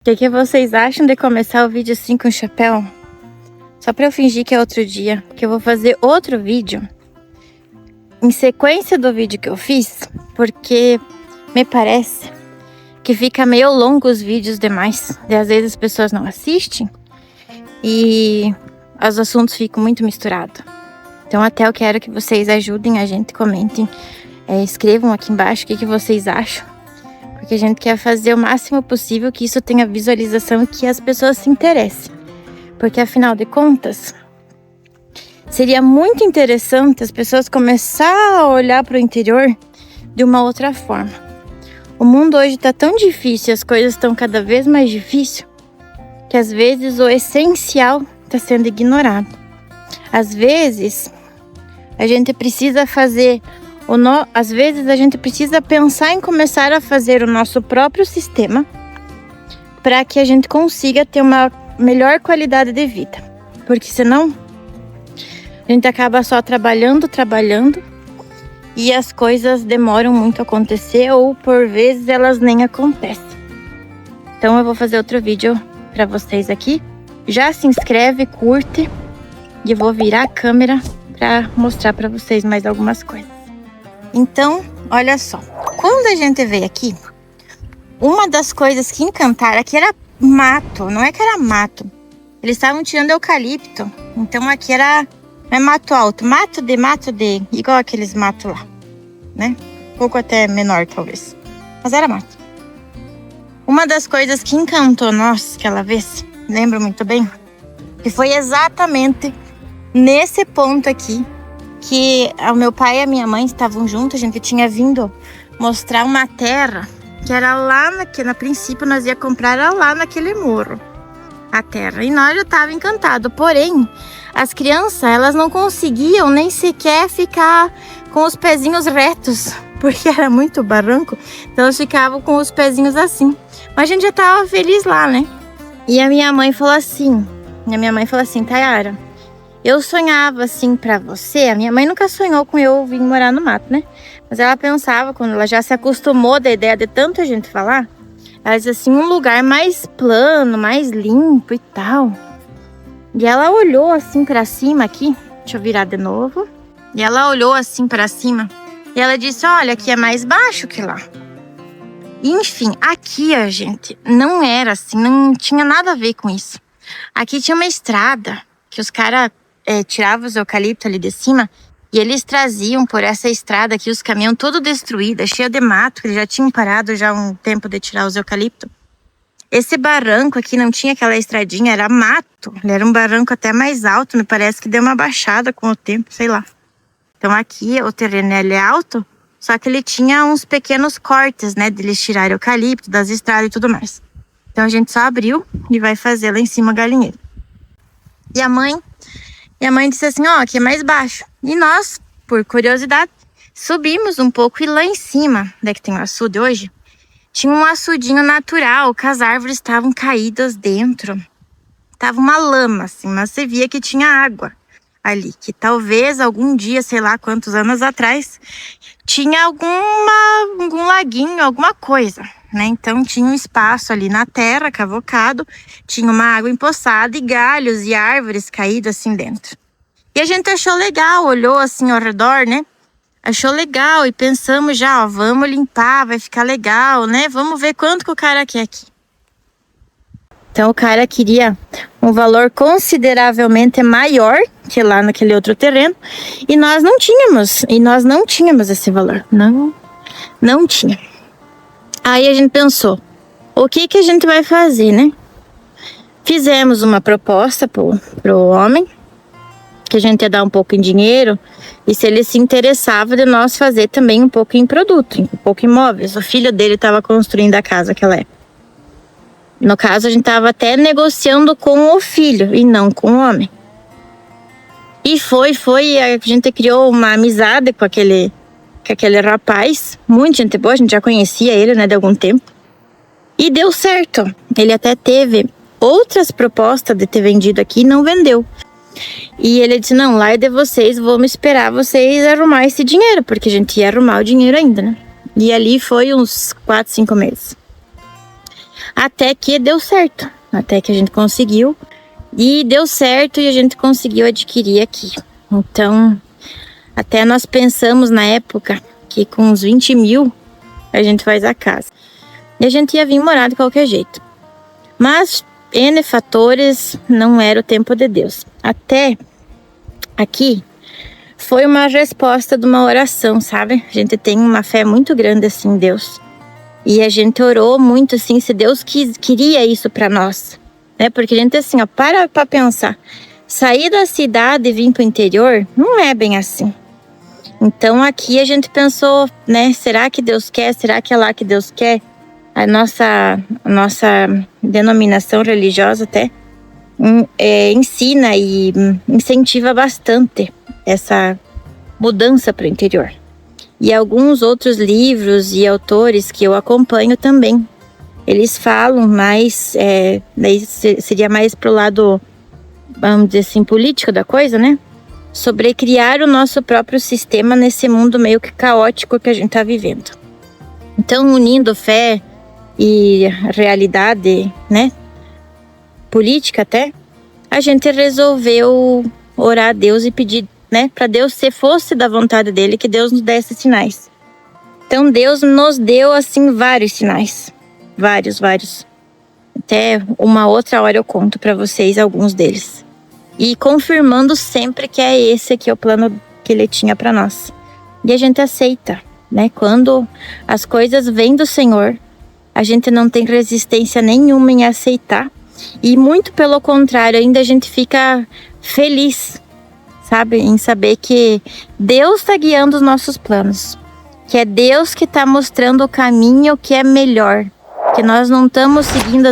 O que vocês acham de começar o vídeo assim com chapéu? Só pra eu fingir que é outro dia, que eu vou fazer outro vídeo em sequência do vídeo que eu fiz, porque me parece que fica meio longo os vídeos demais. E às vezes as pessoas não assistem e os assuntos ficam muito misturados. Então até eu quero que vocês ajudem a gente, comentem, escrevam aqui embaixo o que vocês acham. Porque a gente quer fazer o máximo possível que isso tenha visualização e que as pessoas se interessem. Porque afinal de contas, seria muito interessante as pessoas começarem a olhar para o interior de uma outra forma. O mundo hoje está tão difícil, as coisas estão cada vez mais difíceis, que às vezes o essencial está sendo ignorado. Às vezes, a gente precisa fazer... Às vezes a gente precisa pensar em começar a fazer o nosso próprio sistema para que a gente consiga ter uma melhor qualidade de vida. Porque senão a gente acaba só trabalhando e as coisas demoram muito a acontecer ou por vezes elas nem acontecem. Então eu vou fazer outro vídeo para vocês aqui. Já se inscreve, curte e eu vou virar a câmera para mostrar para vocês mais algumas coisas. Então, olha só, quando a gente veio aqui, uma das coisas que encantaram aqui era mato, não é que era mato. Eles estavam tirando eucalipto, então aqui não é mato alto, mato de, igual aqueles matos lá, né? Um pouco até menor talvez, mas era mato. Uma das coisas que encantou nós aquela vez, lembro muito bem, que foi exatamente nesse ponto aqui, que o meu pai e a minha mãe estavam juntos. A gente tinha vindo mostrar uma terra que era lá, no princípio nós ia comprar era lá naquele morro, a terra. E nós já estávamos encantados, porém, as crianças, elas não conseguiam nem sequer ficar com os pezinhos retos, porque era muito barranco, então elas ficavam com os pezinhos assim. Mas a gente já estava feliz lá, né? E a minha mãe falou assim, Tayara, eu sonhava assim pra você. A minha mãe nunca sonhou com eu vir morar no mato, né? Mas ela pensava, quando ela já se acostumou da ideia de tanta gente falar, ela dizia assim, um lugar mais plano, mais limpo e tal. E ela olhou assim pra cima aqui, deixa eu virar de novo. E ela olhou assim pra cima e ela disse, olha, aqui é mais baixo que lá. E, enfim, aqui, a gente, não era assim, não tinha nada a ver com isso. Aqui tinha uma estrada que os caras tiravam os eucaliptos ali de cima e eles traziam por essa estrada aqui os caminhões todo destruídos, cheio de mato, que eles já tinham parado já um tempo de tirar os eucaliptos. Esse barranco aqui não tinha aquela estradinha, era mato. Ele era um barranco até mais alto, me parece que deu uma baixada com o tempo, sei lá. Então aqui o terreno ele é alto, só que ele tinha uns pequenos cortes, né, de eles tirarem eucalipto das estradas e tudo mais. Então a gente só abriu e vai fazer lá em cima a galinheira. E a mãe disse assim, ó, aqui é mais baixo. E nós, por curiosidade, subimos um pouco e lá em cima, onde é que tem o açude hoje, tinha um açudinho natural, que as árvores estavam caídas dentro. Tava uma lama, assim, mas você via que tinha água ali, que talvez algum dia, sei lá quantos anos atrás, tinha algum laguinho, alguma coisa, né? Então tinha um espaço ali na terra, cavocado, tinha uma água empoçada e galhos e árvores caídas assim dentro. E a gente achou legal, olhou assim ao redor, né? Achou legal e pensamos já, ó, vamos limpar, vai ficar legal, né? Vamos ver quanto que o cara quer aqui. Então o cara queria um valor consideravelmente maior que lá naquele outro terreno e nós não tínhamos esse valor, não tinha. Aí a gente pensou, o que a gente vai fazer, né? Fizemos uma proposta pro homem, que a gente ia dar um pouco em dinheiro e se ele se interessava de nós fazer também um pouco em produto, um pouco em imóveis. O filho dele estava construindo a casa naquela época. No caso, a gente estava até negociando com o filho e não com o homem. E a gente criou uma amizade com aquele rapaz, muito gente boa, a gente já conhecia ele, né, de algum tempo. E deu certo. Ele até teve outras propostas de ter vendido aqui e não vendeu. E ele disse, não, lá é de vocês, vamos esperar vocês arrumar esse dinheiro, porque a gente ia arrumar o dinheiro ainda, né? E ali foi uns 4, 5 meses. Até que deu certo. Até que a gente conseguiu. E deu certo e a gente conseguiu adquirir aqui. Então, até nós pensamos na época que com uns 20 mil a gente faz a casa. E a gente ia vir morar de qualquer jeito. Mas, N fatores, não era o tempo de Deus. Até aqui foi uma resposta de uma oração, sabe? A gente tem uma fé muito grande assim em Deus. E a gente orou muito assim, se Deus queria isso para nós. Né? Porque a gente assim, ó, para pensar. Sair da cidade e vir para o interior não é bem assim. Então aqui a gente pensou, né? Será que Deus quer? Será que é lá que Deus quer? A nossa denominação religiosa até ensina e incentiva bastante essa mudança para o interior. E alguns outros livros e autores que eu acompanho também, eles falam mais, daí seria mais pro lado, vamos dizer assim, político da coisa, né? Sobre criar o nosso próprio sistema nesse mundo meio que caótico que a gente tá vivendo. Então, unindo fé e realidade, né? Política até, a gente resolveu orar a Deus e pedir, né? Para Deus, se fosse da vontade dele, que Deus nos desse sinais. Então, Deus nos deu, assim, vários sinais. Vários. Até uma outra hora eu conto para vocês alguns deles. E confirmando sempre que é esse aqui o plano que ele tinha para nós. E a gente aceita, né? Quando as coisas vêm do Senhor, a gente não tem resistência nenhuma em aceitar. E muito pelo contrário, ainda a gente fica feliz, sabe? Em saber que Deus está guiando os nossos planos. Que é Deus que está mostrando o caminho que é melhor. Que nós não estamos seguindo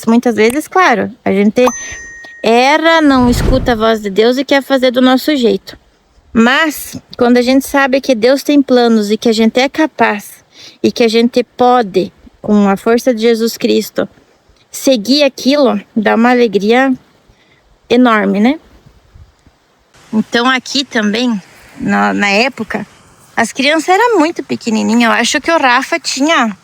muitas vezes, claro. A gente erra, não escuta a voz de Deus e quer fazer do nosso jeito. Mas, quando a gente sabe que Deus tem planos e que a gente é capaz e que a gente pode, com a força de Jesus Cristo, seguir aquilo, dá uma alegria enorme, né? Então, aqui também, na época, as crianças eram muito pequenininhas. Eu acho que o Rafa tinha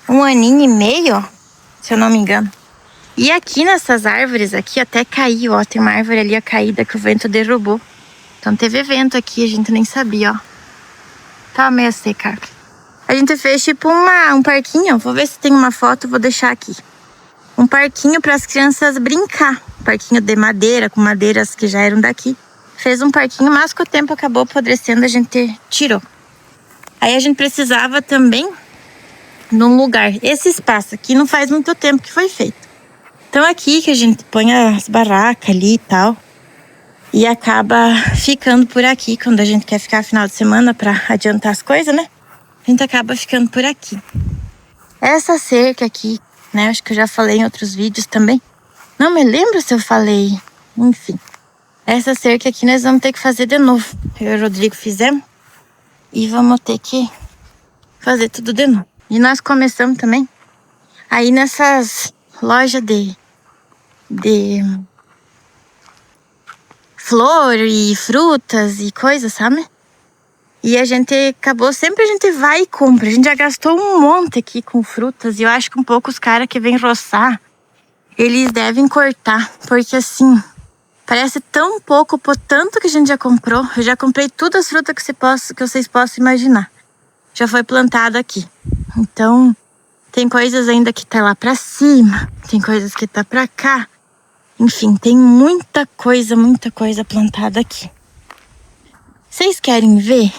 1 aninho e meio, se eu não me engano. E aqui nessas árvores aqui até caiu, ó. Tem uma árvore ali caída que o vento derrubou. Então teve vento aqui, a gente nem sabia, ó. Tá meio seca. A gente fez tipo um parquinho. Vou ver se tem uma foto, vou deixar aqui. Um parquinho para as crianças brincar. Parquinho de madeira, com madeiras que já eram daqui. Fez um parquinho, mas com o tempo acabou apodrecendo, a gente tirou. Aí a gente precisava também num lugar. Esse espaço aqui não faz muito tempo que foi feito. Então aqui que a gente põe as barracas ali e tal. E acaba ficando por aqui quando a gente quer ficar final de semana para adiantar as coisas, né? A gente acaba ficando por aqui. Essa cerca aqui, né? Acho que eu já falei em outros vídeos também. Não me lembro se eu falei. Enfim. Essa cerca aqui nós vamos ter que fazer de novo. Eu e o Rodrigo fizemos. E vamos ter que fazer tudo de novo. E nós começamos também aí nessas lojas de flor e frutas e coisas, sabe? E a gente acabou, sempre a gente vai e compra. A gente já gastou um monte aqui com frutas. E eu acho que um pouco os caras que vêm roçar, eles devem cortar. Porque assim, parece tão pouco por tanto que a gente já comprou. Eu já comprei todas as frutas que vocês possam imaginar. Já foi plantado aqui. Então, tem coisas ainda que tá lá pra cima. Tem coisas que tá pra cá. Enfim, tem muita coisa plantada aqui. Vocês querem ver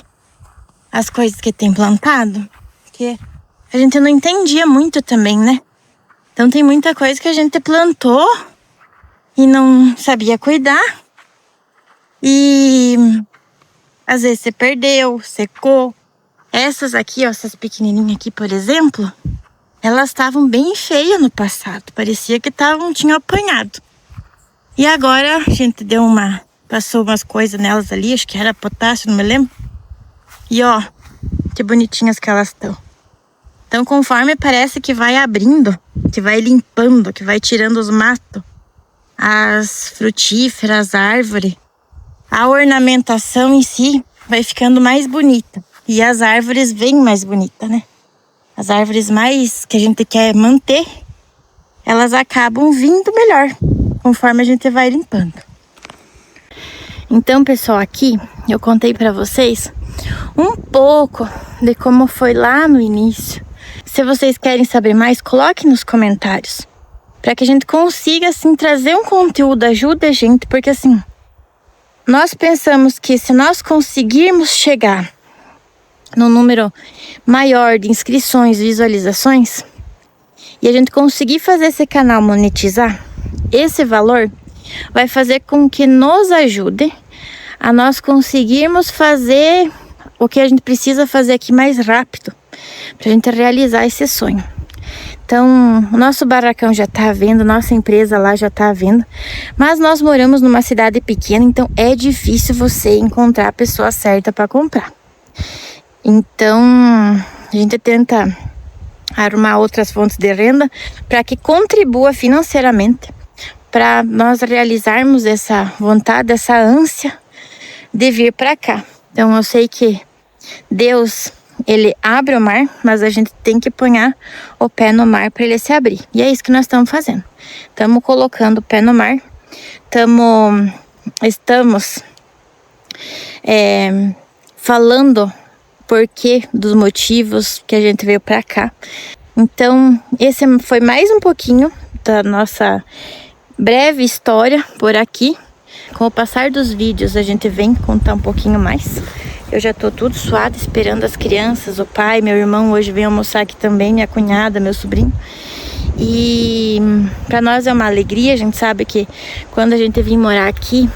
as coisas que tem plantado? Porque a gente não entendia muito também, né? Então tem muita coisa que a gente plantou e não sabia cuidar. E às vezes você perdeu, secou. Essas aqui, ó, essas pequenininhas aqui, por exemplo, elas estavam bem feias no passado. Parecia que tinham apanhado. E agora a gente passou umas coisas nelas ali, acho que era potássio, não me lembro. E ó, que bonitinhas que elas estão. Então conforme parece que vai abrindo, que vai limpando, que vai tirando os matos, as frutíferas, as árvores, a ornamentação em si vai ficando mais bonita. E as árvores bem mais bonitas, né? as árvores mais que a gente quer manter, elas acabam vindo melhor, conforme a gente vai limpando. Então, pessoal, aqui eu contei para vocês um pouco de como foi lá no início. Se vocês querem saber mais, coloque nos comentários, para que a gente consiga, assim, trazer um conteúdo, ajude a gente, porque, assim, nós pensamos que se nós conseguirmos chegar no número maior de inscrições, visualizações, e a gente conseguir fazer esse canal monetizar, esse valor vai fazer com que nos ajude a nós conseguirmos fazer o que a gente precisa fazer aqui mais rápido, para a gente realizar esse sonho. Então, o nosso barracão já está à venda, nossa empresa lá já está à venda, mas nós moramos numa cidade pequena, então é difícil você encontrar a pessoa certa para comprar. Então, a gente tenta arrumar outras fontes de renda para que contribua financeiramente para nós realizarmos essa vontade, essa ânsia de vir para cá. Então, eu sei que Deus, ele abre o mar, mas a gente tem que pôr o pé no mar para ele se abrir. E é isso que nós estamos fazendo. Estamos colocando o pé no mar, estamos falando porquê dos motivos que a gente veio para cá. Então, esse foi mais um pouquinho da nossa breve história por aqui. Com o passar dos vídeos, a gente vem contar um pouquinho mais. Eu já tô tudo suada, esperando as crianças, o pai, meu irmão hoje vem almoçar aqui também, minha cunhada, meu sobrinho. E para nós é uma alegria, a gente sabe que quando a gente vem morar aqui,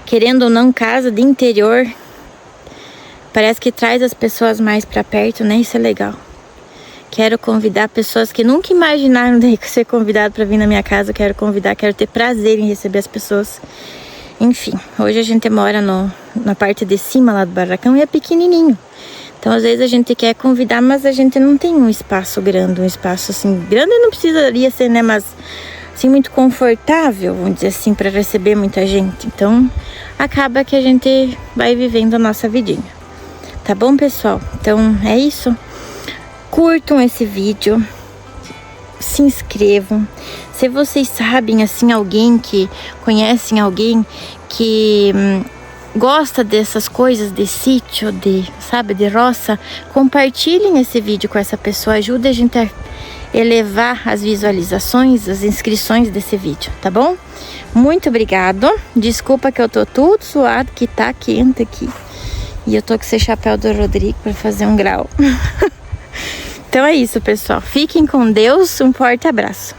querendo ou não, casa de interior, parece que traz as pessoas mais para perto, né? Isso é legal. Quero convidar pessoas que nunca imaginaram de ser convidado para vir na minha casa. Quero convidar, quero ter prazer em receber as pessoas. Enfim, hoje a gente mora na parte de cima lá do barracão e é pequenininho. Então, às vezes a gente quer convidar, mas a gente não tem um espaço grande. Um espaço assim, grande não precisaria ser, né? Mas assim, muito confortável, vamos dizer assim, para receber muita gente. Então, acaba que a gente vai vivendo a nossa vidinha. Tá bom, pessoal? Então, é isso. Curtam esse vídeo, se inscrevam. Se vocês sabem, assim, alguém que conhecem alguém que gosta dessas coisas de sítio, de roça, compartilhem esse vídeo com essa pessoa. Ajude a gente a elevar as visualizações, as inscrições desse vídeo, tá bom? Muito obrigado. Desculpa que eu tô tudo suado, que tá quente aqui. E eu tô com esse chapéu do Rodrigo para fazer um grau. Então é isso, pessoal. Fiquem com Deus. Um forte abraço.